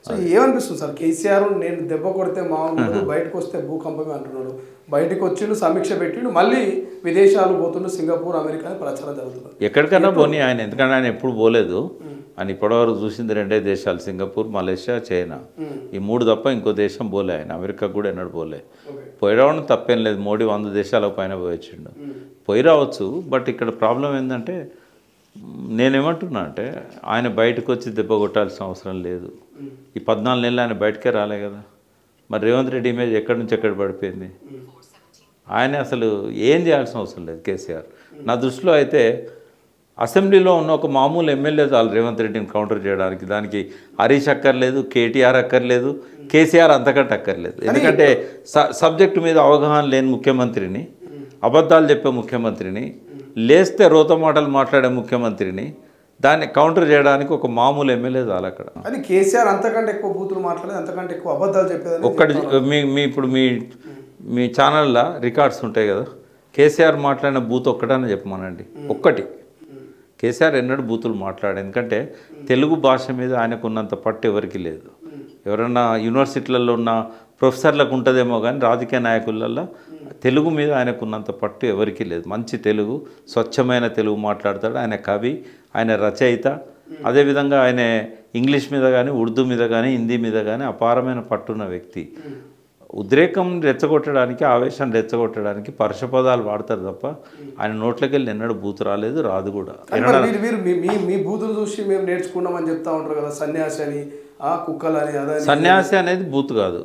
So ఏమనిపిస్తుంది sir KCR నేను దెబ్బ కొడితే మామూలు బయటకు వస్తే భూకంపమే అంటున్నాడు బయటకు వచ్చిండు సమీక్ష పెట్టిండు మళ్ళీ విదేశాలు పోతుండు సింగపూర్ అమెరికా అని ప్రచారం జరుగుతుంది ఎక్కడికైనా పోనీ ఆయన ఎందుకంటే ఆయన ఎప్పుడు పోలేదు ఆయన ఇప్పటివరకు చూసింది 2 దేశాలు సింగపూర్ మలేషియా చైనా ఈ 3 తప్ప ఇంకో దేశం పోలే ఆయన అమెరికా కూడా ఎన్నడూ పోలే పోయి రావడం తప్పేం లేదు మోడీ 100 దేశాలకు పైన పోయొచ్చిండు పోయి రావచ్చు బట్ ఇక్కడ ప్రాబ్లం ఏంటంటే నేనేమంటున్నా అంటే ఆయన బయటకు వచ్చి దెబ్బ కొట్టాల్సిన అవసరం లేదు ఈ 14 నెలలు ఆయన బయటకే రాలే కదా మరి రేవంత్ రెడ్డి ఇమేజ్ ఎక్కడి నుంచి ఎక్కడ పడిపోయింది ఆయన అసలు ఏం చేయాల్సిన అవసరం లేదు కేసీఆర్ నా దృష్టిలో అయితే అసెంబ్లీలో ఉన్న ఒక మామూలు ఎమ్మెల్యే చాలు రేవంత్ రెడ్డిని కౌంటర్ చేయడానికి దానికి హరీష్ అక్కర్లేదు కేటీఆర్ అక్కర్లేదు కేసీఆర్ అంతకంటే అక్కర్లేదు ఎందుకంటే సబ్జెక్టు మీద అవగాహన లేని ముఖ్యమంత్రిని అబద్ధాలు చెప్పే ముఖ్యమంత్రిని లేస్తే రోత మాటలు మాట్లాడే ముఖ్యమంత్రిని దాన్ని కౌంటర్ చేయడానికి ఒక మామూలు ఎమ్మెల్యే చాలు అక్కడ అని కేసీఆర్ అంతకంటే ఎక్కువ బూతులు మాట్లాడేది అంతకంటే ఎక్కువ అబద్ధాలు చెప్పేది ఒక్కటి ఇప్పుడు మీ ఛానల్లో రికార్డ్స్ ఉంటాయి కదా కేసీఆర్ మాట్లాడిన బూత్ ఒక్కటనే చెప్పమనండి ఒక్కటి కేసీఆర్ ఎన్నడూ బూతులు మాట్లాడు ఎందుకంటే తెలుగు భాష మీద ఆయనకున్నంత పట్టు ఎవరికి లేదు ఎవరన్నా యూనివర్సిటీలలో ఉన్న ప్రొఫెసర్లకు ఉంటుందేమో కానీ రాజకీయ నాయకులలో తెలుగు మీద ఆయనకున్నంత పట్టు ఎవరికీ లేదు మంచి తెలుగు స్వచ్ఛమైన తెలుగు మాట్లాడతాడు ఆయన కవి ఆయన రచయిత అదేవిధంగా ఆయన ఇంగ్లీష్ మీద కానీ ఉర్దూ మీద కానీ హిందీ మీద కానీ అపారమైన పట్టున్న వ్యక్తి ఉద్రేకం రెచ్చగొట్టడానికి ఆవేశం రెచ్చగొట్టడానికి పరుషపదాలు వాడతారు తప్ప ఆయన నోట్లోకి వెళ్ళి ఎన్నడూ బూతు రాలేదు రాదు కూడా మీ బూతులు చూసి మేము నేర్చుకున్నామని చెప్తా ఉంటారు కదా సన్యాసి అని కుక్కలని అదే సన్యాసి అనేది బూత్ కాదు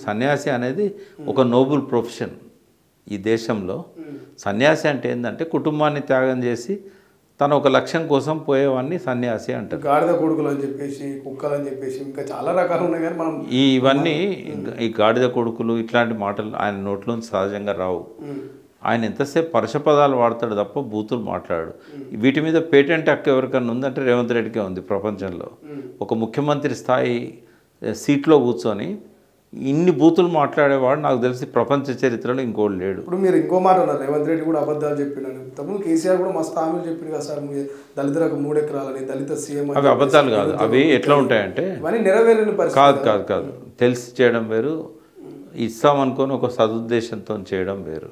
సన్యాసి అనేది ఒక నోబుల్ ప్రొఫెషన్ ఈ దేశంలో సన్యాసి అంటే ఏంటంటే కుటుంబాన్ని త్యాగం చేసి తను ఒక లక్ష్యం కోసం పోయేవాడిని సన్యాసి అంటారు గాడిద కొడుకులు అని చెప్పేసి కుక్కలు అని చెప్పేసి ఇంకా చాలా రకాలు ఉన్నాయి కానీ మనం ఇవన్నీ ఈ గాడిద కొడుకులు ఇట్లాంటి మాటలు ఆయన నోట్లోంచి సహజంగా రావు ఆయన ఎంతసేపు పరుషపదాలు వాడతాడు తప్ప బూతులు మాట్లాడు వీటి మీద పేటెంట్ హక్కు ఎవరికన్నా ఉందంటే రేవంత్ రెడ్డికే ఉంది ప్రపంచంలో ఒక ముఖ్యమంత్రి స్థాయి సీట్లో కూర్చొని ఇన్ని బూతులు మాట్లాడేవాడు నాకు తెలిసి ప్రపంచ చరిత్రలో ఇంకోటి లేడు ఇప్పుడు మీరు ఇంకో మాట అన్నారు రేవంత్ రెడ్డి కూడా అబద్ధాలు చెప్పినాను తమ్ముడు కేసీఆర్ కూడా మస్తు హామీలు చెప్పింది కదా సార్ దళితులకు 3 ఎకరాలని దళిత సీఎం అవి అబద్ధాలు కాదు అవి ఎట్లా ఉంటాయంటే ఇవన్నీ నెరవేరిన పరిస్థితి కాదు తెలిసి చేయడం వేరు ఇస్తామనుకొని ఒక సదుద్దేశంతో చేయడం వేరు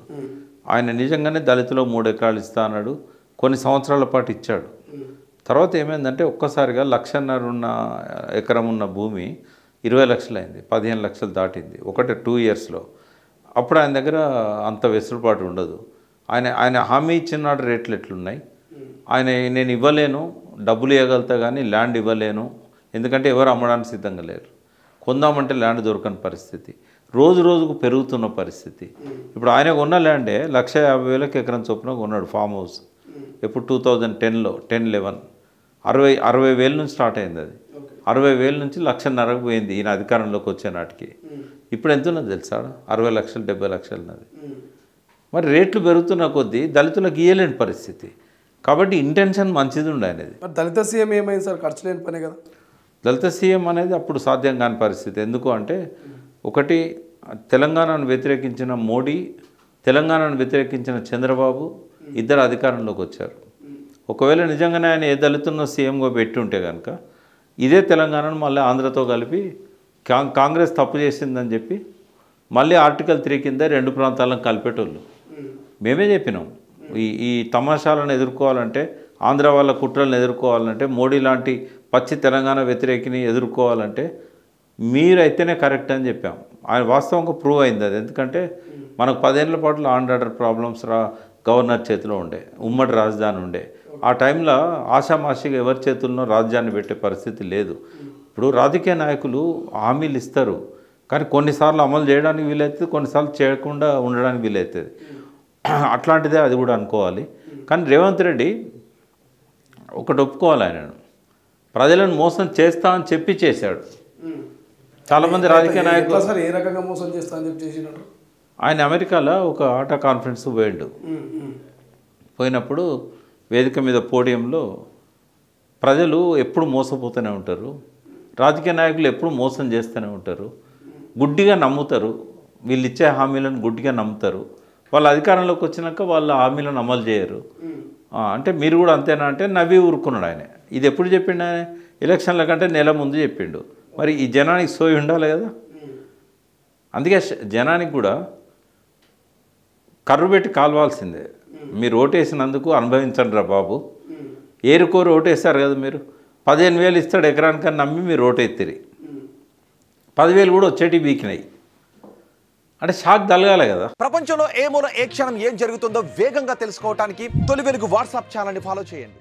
ఆయన నిజంగానే దళితులో 3 ఎకరాలు ఇస్తా అన్నాడు కొన్ని సంవత్సరాల పాటు ఇచ్చాడు తర్వాత ఏమైందంటే ఒక్కసారిగా 1.5 ఎకరం ఉన్న భూమి 20 లక్షలు అయింది 15 లక్షలు దాటింది 2 ఇయర్స్లో అప్పుడు ఆయన దగ్గర అంత వెసులుబాటు ఉండదు ఆయన హామీ ఇచ్చిన రేట్లు ఎట్లున్నాయి ఆయన నేను ఇవ్వలేను డబ్బులు ఇవ్వగలుగుతా కానీ ల్యాండ్ ఇవ్వలేను ఎందుకంటే ఎవరు అమ్మడానికి సిద్ధంగా లేరు కొందామంటే ల్యాండ్ దొరకని పరిస్థితి రోజు రోజుకు పెరుగుతున్న పరిస్థితి ఇప్పుడు ఆయన కొన్న ల్యాండే 1,50,000 ఎకరం చొప్పున కొన్నాడు ఫామ్ హౌస్ ఎప్పుడు 2010లో 10-11 60,000 నుంచి స్టార్ట్ అయింది అది 60,000 నుంచి 1,50,000 పోయింది ఈయన అధికారంలోకి వచ్చే నాటికి ఇప్పుడు ఎంత ఉన్నది తెలుసా 60 లక్షలు 70 లక్షలు ఉన్నది మరి రేట్లు పెరుగుతున్న కొద్దీ దళితులకు ఇయ్యలేని పరిస్థితి కాబట్టి ఇంటెన్షన్ మంచిది ఉండే అనేది దళిత సీఎం ఏమైంది సార్ ఖర్చు లేని పనే కదా దళిత సీఎం అనేది అప్పుడు సాధ్యం కాని పరిస్థితి ఎందుకు అంటే ఒకటి తెలంగాణను వ్యతిరేకించిన మోడీ తెలంగాణను వ్యతిరేకించిన చంద్రబాబు ఇద్దరు అధికారంలోకి వచ్చారు ఒకవేళ నిజంగానే ఆయన ఏ దళితున్న సీఎంగా పెట్టి ఉంటే కనుక ఇదే తెలంగాణను మళ్ళీ ఆంధ్రతో కలిపి కాంగ్రెస్ తప్పు చేసిందని చెప్పి మళ్ళీ ఆర్టికల్ 3 కింద 2 ప్రాంతాలను కలిపేటోళ్ళు మేమే చెప్పినాం ఈ తమాషాలను ఎదుర్కోవాలంటే ఆంధ్ర వాళ్ళ కుట్రలను ఎదుర్కోవాలంటే మోడీ లాంటి పచ్చి తెలంగాణ వ్యతిరేకిని ఎదుర్కోవాలంటే మీరైతేనే కరెక్ట్ అని చెప్పాం ఆయన వాస్తవంగా ప్రూవ్ అయింది అది ఎందుకంటే మనకు 10 ఏళ్ల పాటు law and order problems governor చేతిలో ఉండే ఉమ్మడి రాజధాని ఉండే ఆ టైంలో ఆషామాషిగా ఎవరి చేతుల్లో రాజ్యాన్ని పెట్టే పరిస్థితి లేదు ఇప్పుడు రాజకీయ నాయకులు హామీలు ఇస్తారు కానీ కొన్నిసార్లు అమలు చేయడానికి వీలవుతుంది కొన్నిసార్లు చేయకుండా ఉండడానికి వీలవుతుంది అట్లాంటిదే అది కూడా అనుకోవాలి కానీ రేవంత్ రెడ్డి ఒకటి ఒప్పుకోవాలి ఆయనను ప్రజలను మోసం చేస్తా అని చెప్పి చేశాడు చాలామంది రాజకీయ నాయకులు సార్ ఏ రకంగా మోసం చేస్తా అని చెప్పి చేసినాడు ఆయన అమెరికాలో ఒక ఆట కాన్ఫరెన్స్ పోయిండు పోయినప్పుడు వేదిక మీద పోడియంలో ప్రజలు ఎప్పుడు మోసపోతూనే ఉంటారు రాజకీయ నాయకులు ఎప్పుడు మోసం చేస్తూనే ఉంటారు గుడ్డిగా నమ్ముతారు వీళ్ళు ఇచ్చే హామీలను గుడ్డిగా నమ్ముతారు వాళ్ళు అధికారంలోకి వచ్చినాక వాళ్ళ హామీలను అమలు చేయరు అంటే మీరు కూడా అంతేనా అంటే నవ్వి ఊరుకున్నాడు ఆయన ఇది ఎప్పుడు చెప్పిండు ఆయన ఎలక్షన్ల కంటే నెల ముందు చెప్పిండు మరి ఈ జనానికి సోయి ఉండాలి కదా. అందుకే జనానికి కూడా కర్రు పెట్టి కాల్వాల్సిందే. మీరు ఓటేసినందుకు అనుభవించండి రా బాబు. ఏరుకోరు ఓటేస్తారు కదా మీరు. 15,000 ఇస్తాడు ఎకరానికని నమ్మి మీరు ఓటెత్తిరి. 10,000 కూడా వచ్చేటి బీకినాయి అంటే షాక్ తలగాలి కదా. ప్రపంచంలో ఏ మూల ఏ క్షణం ఏం జరుగుతుందో వేగంగా తెలుసుకోవడానికి తొలి వెలుగు వాట్సాప్ ఛానల్ని ఫాలో చేయండి.